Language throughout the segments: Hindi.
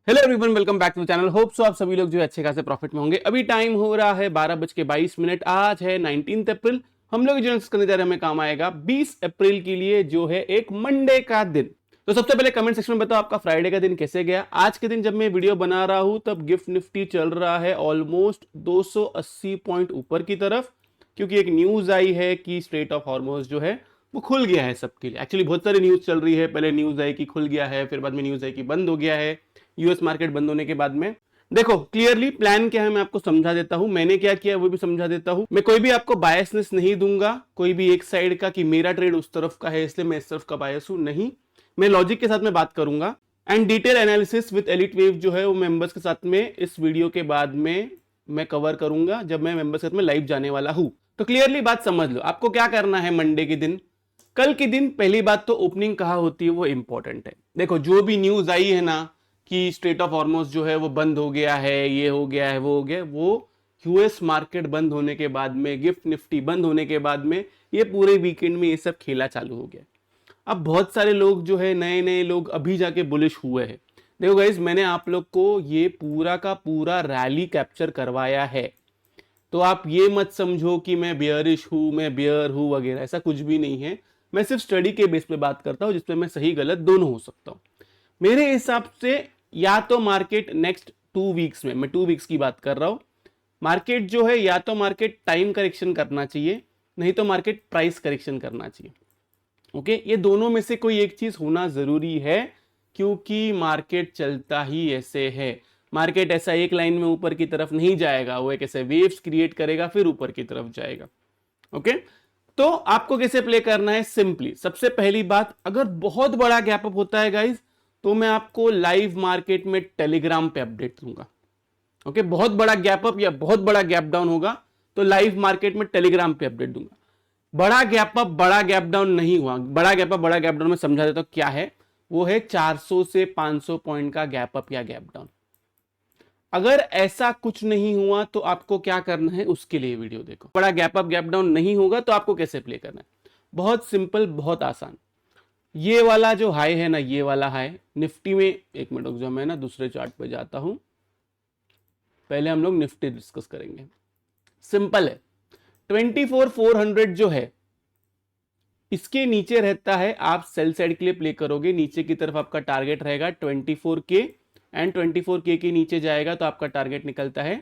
Hello everyone, welcome back to channel. Hope so आप सभी लोग जो है अच्छे खासे प्रॉफिट में होंगे। अभी टाइम हो रहा है 12:22। आज है 19 अप्रैल। हम लोग जो करने जा रहे हैं हमें काम आएगा 20 अप्रैल के लिए, जो है एक मंडे का दिन। तो सबसे पहले कमेंट सेक्शन में बताओ आपका फ्राइडे का दिन कैसे गया। आज के दिन जब मैं वीडियो बना रहा हूं तब गिफ्ट निफ्टी चल रहा है ऑलमोस्ट 280 पॉइंट ऊपर की तरफ, क्योंकि एक न्यूज आई है कि स्ट्रेट ऑफ हॉर्मोज जो है वो खुल गया है सबके लिए। एक्चुअली बहुत सारी न्यूज चल रही है, पहले न्यूज आई कि खुल गया है, फिर बाद में न्यूज आई कि बंद हो गया है। यूएस मार्केट बंद होने के बाद में देखो क्लियरली प्लान क्या है मैं आपको समझा देता हूं, मैंने क्या किया वो भी समझा देता हूं। मैं कोई भी आपको बायसनेस नहीं दूंगा, कोई भी एक साइड का कि मेरा ट्रेड उस तरफ का है इसलिए मैं इस तरफ का बायस हूं, नहीं। मैं लॉजिक के साथ में बात करूंगा and detail analysis with elite wave जो है वो मेंबर्स के साथ में इस वीडियो के बाद में मैं कवर करूंगा जब मैं मेंबर्स के साथ में लाइव जाने वाला हूं। तो क्लियरली बात समझ लो आपको क्या करना है मंडे के दिन। कल के दिन पहली बात तो ओपनिंग कहाँ होती है वो इंपॉर्टेंट है। देखो जो भी न्यूज आई है ना कि स्ट्रेट ऑफ हॉर्मोज जो है वो बंद हो गया है, ये हो गया है, वो हो गया, वो यूएस मार्केट बंद होने के बाद में, गिफ्ट निफ्टी बंद होने के बाद में, ये पूरे वीकेंड में ये सब खेला चालू हो गया। अब बहुत सारे लोग जो है नए नए लोग अभी जाके बुलिश हुए हैं। देखो गाइज, मैंने आप लोग को ये पूरा का पूरा रैली कैप्चर करवाया है, तो आप ये मत समझो कि मैं बियरिश हूं, मैं बियर हूं वगैरह, ऐसा कुछ भी नहीं है। मैं सिर्फ स्टडी के बेस पे बात करता हूं जिसपे मैं सही गलत दोनों हो सकता हूं। मेरे हिसाब से या तो मार्केट नेक्स्ट 2 वीक्स में, मैं 2 वीक्स की बात कर रहा हूं, मार्केट जो है या तो मार्केट टाइम करेक्शन करना चाहिए, नहीं तो मार्केट प्राइस करेक्शन करना चाहिए। ओके, ये दोनों में से कोई एक चीज होना जरूरी है, क्योंकि मार्केट चलता ही ऐसे है। मार्केट ऐसा एक लाइन में ऊपर की तरफ नहीं जाएगा, वो एक ऐसे वेव्स क्रिएट करेगा फिर ऊपर की तरफ जाएगा। ओके, तो आपको कैसे प्ले करना है, सिंपली सबसे पहली बात, अगर बहुत बड़ा गैप अप होता है गाइज तो मैं आपको लाइव मार्केट में टेलीग्राम पे अपडेट दूंगा। ओके, बहुत बड़ा गैप अप या बहुत बड़ा गैप डाउन होगा तो लाइव मार्केट में टेलीग्राम पे अपडेट दूंगा। बड़ा गैप अप बड़ा गैप डाउन नहीं हुआ, बड़ा गैप अप बड़ा गैप डाउन में समझा देता हूं क्या है। वो है 400 से 500 पॉइंट का गैप अप या गैप डाउन। अगर ऐसा कुछ नहीं हुआ तो आपको क्या करना है उसके लिए वीडियो देखो। बड़ा गैप अप गैप डाउन नहीं होगा तो आपको कैसे प्ले करना है, बहुत सिंपल बहुत आसान। ये वाला जो हाई है ना, ये वाला हाई निफ्टी में, एक मिनट रुक जाओ, मैं ना दूसरे चार्ट पे जाता हूं, पहले हम लोग निफ्टी डिस्कस करेंगे। सिंपल है, 24,400 जो है इसके नीचे रहता है, आप सेल साइड के लिए प्ले करोगे। नीचे की तरफ आपका टारगेट रहेगा 24K एंड 24K के नीचे जाएगा तो आपका टारगेट निकलता है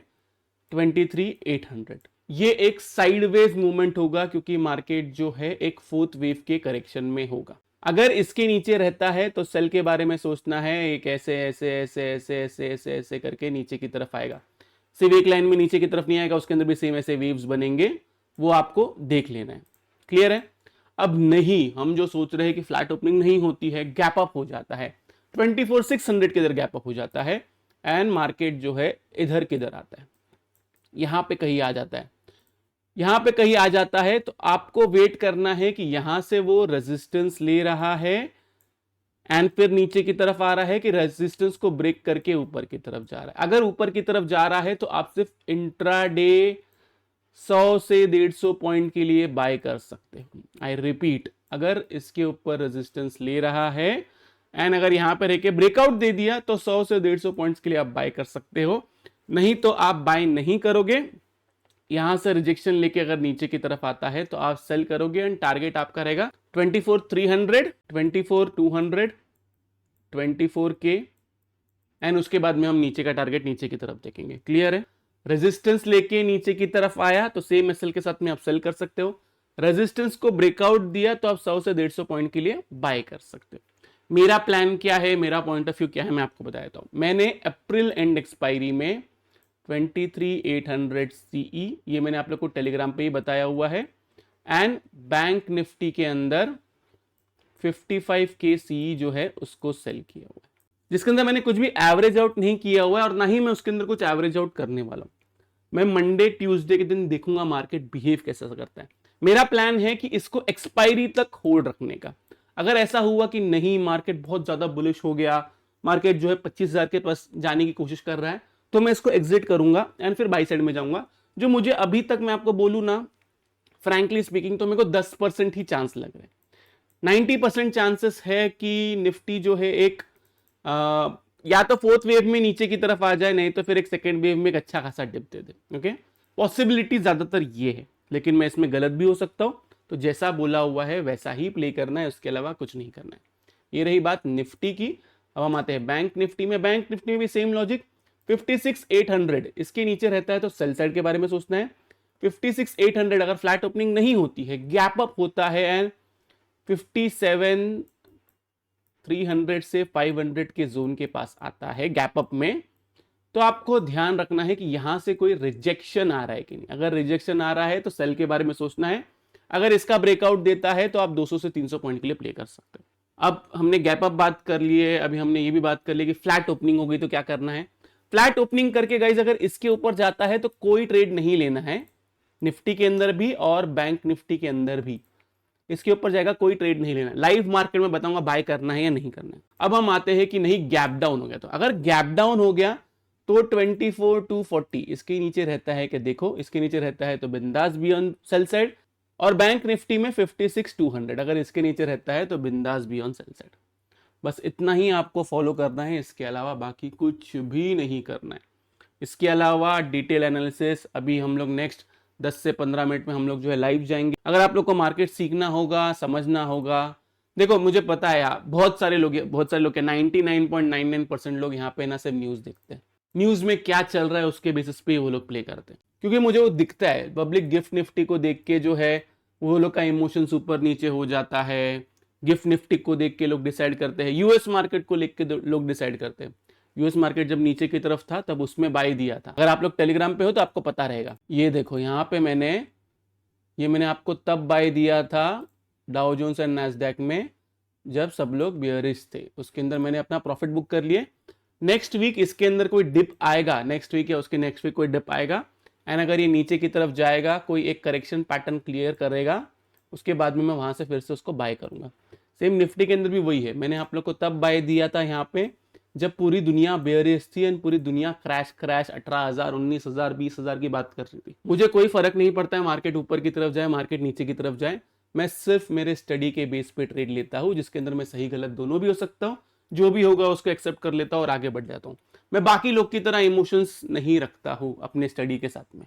23,800। ये एक साइडवेज मूवमेंट होगा क्योंकि मार्केट जो है एक फोर्थ वेव के करेक्शन में होगा। अगर इसके नीचे रहता है तो सेल के बारे में सोचना है, एक ऐसे ऐसे ऐसे ऐसे ऐसे ऐसे ऐसे करके नीचे की तरफ आएगा। सिर्फ एक लाइन में नीचे की तरफ नहीं आएगा, उसके अंदर भी सेम ऐसे वेव्स बनेंगे, वो आपको देख लेना है। क्लियर है? अब नहीं, हम जो सोच रहे हैं कि फ्लैट ओपनिंग नहीं होती है, गैप अप हो जाता है, 24,600 के इधर गैप अप हो जाता है एंड मार्केट जो है इधर किधर आता है, यहां पे कहीं आ जाता है, यहां पे कहीं आ जाता है तो आपको वेट करना है कि यहां से वो रेजिस्टेंस ले रहा है एंड फिर नीचे की तरफ आ रहा है कि रेजिस्टेंस को ब्रेक करके ऊपर की तरफ जा रहा है। अगर ऊपर की तरफ जा रहा है तो आप सिर्फ इंट्राडे 100 से 150 पॉइंट के लिए बाय कर सकते हो। आई रिपीट, अगर इसके ऊपर रेजिस्टेंस ले रहा है एंड अगर यहां पर एक ब्रेकआउट दे दिया तो 100 से 150 पॉइंट्स के लिए आप बाय कर सकते हो, नहीं तो आप बाय नहीं करोगे। यहां से रिजेक्शन लेके अगर नीचे की तरफ आता है तो आप सेल करोगे एंड टारगेट आपका रहेगा 24,300, 24,200, 24K एंड उसके बाद में हम नीचे का टारगेट नीचे की तरफ देखेंगे। क्लियर है? रेजिस्टेंस लेके नीचे की तरफ आया तो सेम एसएल के साथ में आप सेल कर सकते हो। रेजिस्टेंस को ब्रेकआउट दिया तो आप 100 से 150 पॉइंट के लिए बाय कर सकते हो। मेरा प्लान क्या है, मेरा पॉइंट ऑफ व्यू क्या है, मैं आपको बता देता हूं। मैंने अप्रैल एंड एक्सपायरी में 23,800 CE, ये मैंने आप लोग को टेलीग्राम पे ही बताया हुआ है, एंड बैंक निफ्टी के अंदर 55K CE जो है उसको सेल किया हुआ है, जिसके अंदर मैंने कुछ भी एवरेज आउट नहीं किया हुआ है और ना ही मैं उसके अंदर कुछ एवरेज आउट करने वाला हूं। मैं मंडे ट्यूसडे के दिन देखूंगा मार्केट बिहेव कैसा करता है। मेरा प्लान है कि इसको एक्सपायरी तक होल्ड रखने का। अगर ऐसा हुआ कि नहीं मार्केट बहुत ज्यादा बुलिश हो गया, मार्केट जो है 25,000 के पास जाने की कोशिश कर रहा है, तो मैं इसको एग्जिट करूंगा एंड फिर बाई साइड में जाऊंगा। जो मुझे अभी तक मैं आपको बोलूं ना, फ्रैंकली स्पीकिंग, तो मेरे को 10% ही चांस लग रहे हैं। 90% चांसेस है कि निफ्टी जो है एक या तो फोर्थ वेव में नीचे की तरफ आ जाए, नहीं तो फिर एक सेकेंड वेव में एक अच्छा खासा डिप दे दे। ओके, पॉसिबिलिटी ज्यादातर ये है, लेकिन मैं इसमें गलत भी हो सकता हूं, तो जैसा बोला हुआ है वैसा ही प्ले करना है, उसके अलावा कुछ नहीं करना है। ये रही बात निफ्टी की। अब हम आते हैं बैंक निफ्टी में। बैंक निफ्टी में भी सेम लॉजिक, 56,800 इसके नीचे रहता है तो सेल साइड के बारे में सोचना है। 56,800 अगर फ्लैट ओपनिंग नहीं होती है, गैप अप होता है एंड 57,300 से 500 के जोन के पास आता है गैप अप में, तो आपको ध्यान रखना है कि यहां से कोई रिजेक्शन आ रहा है कि नहीं। अगर रिजेक्शन आ रहा है तो सेल के बारे में सोचना है। अगर इसका ब्रेकआउट देता है तो आप 200 से 300 पॉइंट के लिए प्ले कर सकते हैं। अब हमने गैप अप बात कर ली है, अभी हमने ये भी बात कर ली कि फ्लैट ओपनिंग हो गई तो क्या करना है। फ्लैट ओपनिंग करके गाइस अगर इसके ऊपर जाता है तो कोई ट्रेड नहीं लेना है, निफ्टी के अंदर भी और बैंक निफ्टी के अंदर भी। इसके ऊपर जाएगा कोई ट्रेड नहीं लेना। लाइव मार्केट में बताऊंगा बाय करना है या नहीं करना है। अब हम आते हैं कि नहीं गैप डाउन हो गया, तो अगर गैप डाउन हो गया तो 24,240 इसके नीचे रहता है कि देखो इसके नीचे रहता है तो बिंदास बी ऑन सेल साइड, और बैंक निफ्टी में 56,200 अगर इसके नीचे रहता है तो बिंदास बी ऑन सेल साइड। बस इतना ही आपको फॉलो करना है, इसके अलावा बाकी कुछ भी नहीं करना है। इसके अलावा डिटेल एनालिसिस अभी हम लोग नेक्स्ट 10 से 15 मिनट में हम लोग जो है लाइव जाएंगे। अगर आप लोग को मार्केट सीखना होगा, समझना होगा, देखो मुझे पता है यार बहुत सारे लोग 99.99% लोग यहाँ पे ना सिर्फ न्यूज देखते हैं, न्यूज में क्या चल रहा है उसके बेसिस पे वो लोग प्ले करते हैं, क्योंकि मुझे वो दिखता है। पब्लिक गिफ्ट निफ्टी को देख के जो है वो लोग का इमोशंस ऊपर नीचे हो जाता है, गिफ्ट निफ्टी को देख के लोग डिसाइड करते हैं, यूएस मार्केट को लेकर के लोग डिसाइड करते हैं। यूएस मार्केट जब नीचे की तरफ था तब उसमें बाय दिया था। अगर आप लोग टेलीग्राम पे हो तो आपको पता रहेगा। ये देखो यहाँ पे मैंने आपको तब बाय दिया था डाउ जोन्स एंड नैस्डैक में जब सब लोग बियरिश थे, उसके अंदर मैंने अपना प्रॉफिट बुक कर लिए। नेक्स्ट वीक इसके अंदर कोई डिप आएगा, नेक्स्ट वीक या उसके नेक्स्ट वीक कोई डिप आएगा, एंड अगर ये नीचे की तरफ जाएगा, कोई एक करेक्शन पैटर्न क्लियर करेगा, उसके बाद में मैं वहां से फिर से उसको बाय करूंगा। सेम निफ्टी के अंदर भी वही है, मैंने आप लोग को तब बाय दिया था यहाँ पे जब पूरी दुनिया बेयरिश थी एंड पूरी दुनिया क्रैश 18,000 19,000 20,000 की बात कर रही थी। मुझे कोई फर्क नहीं पड़ता है मार्केट ऊपर की तरफ जाए मार्केट नीचे की तरफ जाए, मैं सिर्फ मेरे स्टडी के बेस पे ट्रेड लेता हूँ, जिसके अंदर मैं सही गलत दोनों भी हो सकता हूँ। जो भी होगा उसको एक्सेप्ट कर लेता हूँ और आगे बढ़ जाता हूँ। मैं बाकी लोग की तरह इमोशंस नहीं रखता हूँ अपने स्टडी के साथ में।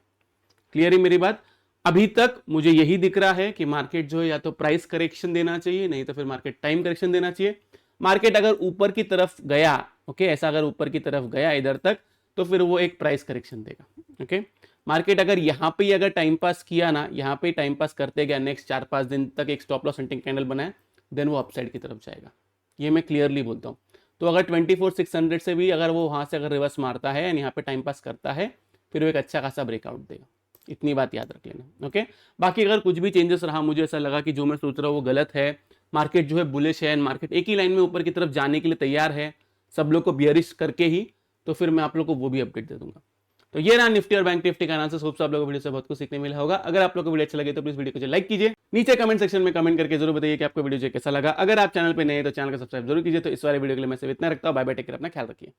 क्लियर है मेरी बात। अभी तक मुझे यही दिख रहा है कि मार्केट जो है या तो प्राइस करेक्शन देना चाहिए, नहीं तो फिर मार्केट टाइम करेक्शन देना चाहिए। मार्केट अगर ऊपर की तरफ गया, ओके, ऐसा अगर ऊपर की तरफ गया इधर तक, तो फिर वो एक प्राइस करेक्शन देगा। ओके, मार्केट अगर यहाँ पे अगर टाइम पास किया ना, यहाँ पे टाइम पास करते गया नेक्स्ट 4-5 दिन तक, एक स्टॉप लॉस हंटिंग कैंडल बनाए, देन वो अपसाइड की तरफ जाएगा। ये मैं क्लियरली बोलता हूँ। तो अगर 24,600 से भी अगर वो वहां से अगर रिवर्स मारता है एंड यहाँ पे टाइम पास करता है, फिर वो एक अच्छा खासा ब्रेकआउट देगा। इतनी बात याद रख लेना। ओके, बाकी अगर कुछ भी चेंजेस रहा, मुझे ऐसा लगा कि जो मैं सोच रहा हूँ वो गलत है, मार्केट जो है बुलिश है एंड मार्केट एक ही लाइन में ऊपर की तरफ जाने के लिए तैयार है, सब लोग को बियरिश करके ही, तो फिर मैं आप लोग को वो भी अपडेट दे दूंगा। तो ये रहा निफ्टी और बैंक निफ्टी का एनालिसिस। होप सो आप लोगों को वीडियो से बहुत कुछ सीखने मिला होगा। अगर आप लोगों को वीडियो अच्छा लगे तो प्लीज वीडियो को लाइक कीजिए, नीचे कमेंट सेक्शन में कमेंट करके जरूर बताइए कि आपको वीडियो कैसा लगा। अगर आप चैनल पे नए तो चैनल को सब्सक्राइब जरूर कीजिए। तो इस वाले वीडियो के लिए मैं सिर्फ इतना रखता हूँ। बाय बाय, टेक केयर, अपना ख्याल रखिए।